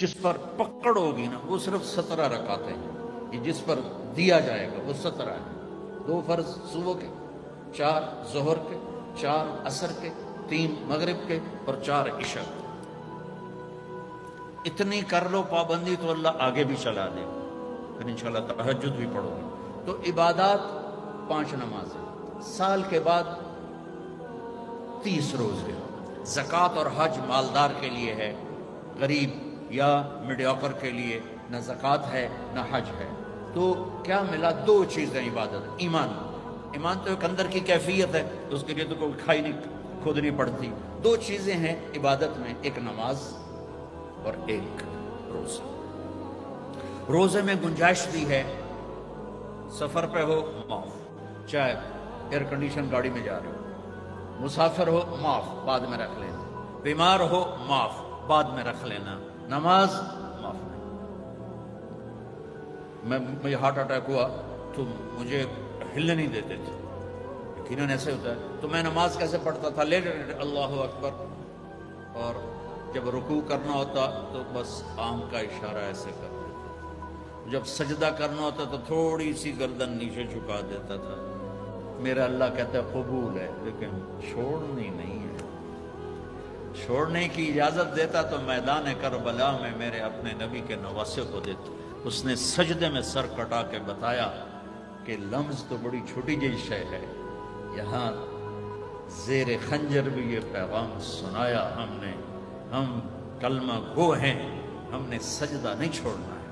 جس پر پکڑ ہوگی نا وہ صرف 17 رکعتیں ہیں، یہ جس پر دیا جائے گا وہ 17 ہیں، 2 فرض صبح کے، 4 ظہر کے، 4 عصر کے، 3 مغرب کے اور 4 عشاء کے۔ اتنی کر لو پابندی تو اللہ آگے بھی چلا دے گا، پھر انشاءاللہ تہجد بھی پڑھو گے۔ تو عبادات 5 نمازیں، سال کے بعد 30 روزے۔ زکوٰۃ اور حج مالدار کے لیے ہے، غریب یا میڈیوکر کے لیے نہ زکوٰۃ ہے نہ حج ہے۔ تو کیا ملا؟ 2 چیزیں عبادت۔ ایمان تو ایک اندر کی کیفیت ہے، اس کے لیے تو کوئی کھائی نہیں کھودنی پڑتی۔ 2 چیزیں ہیں عبادت میں، ایک نماز اور ایک روزہ۔ روزے میں گنجائش بھی ہے، سفر پہ ہو معاف، چاہے ایئر کنڈیشن گاڑی میں جا رہے ہو، مسافر ہو معاف، بعد میں رکھ لینا، بیمار ہو معاف، بعد میں رکھ لینا، نماز معاف نہیں۔ مجھے ہارٹ اٹیک ہوا تو مجھے ہلنے نہیں دیتے تھے، یقیناً ایسے ہوتا ہے، تو میں نماز کیسے پڑھتا تھا؟ لیٹ اللہ اکبر، اور جب رکوع کرنا ہوتا تو بس آنکھ کا اشارہ ایسے کر دیتا، جب سجدہ کرنا ہوتا تو تھوڑی سی گردن نیچے جھکا دیتا تھا۔ میرا اللہ کہتا ہے قبول ہے، لیکن چھوڑنی نہیں ہے۔ چھوڑنے کی اجازت دیتا تو میدان کربلا میں میرے اپنے نبی کے نواسے کو دیتا۔ اس نے سجدے میں سر کٹا کے بتایا کہ لمز تو بڑی چھوٹی جی شے ہے، یہاں زیر خنجر بھی یہ پیغام سنایا ہم نے، ہم کلمہ گو ہیں، ہم نے سجدہ نہیں چھوڑنا ہے۔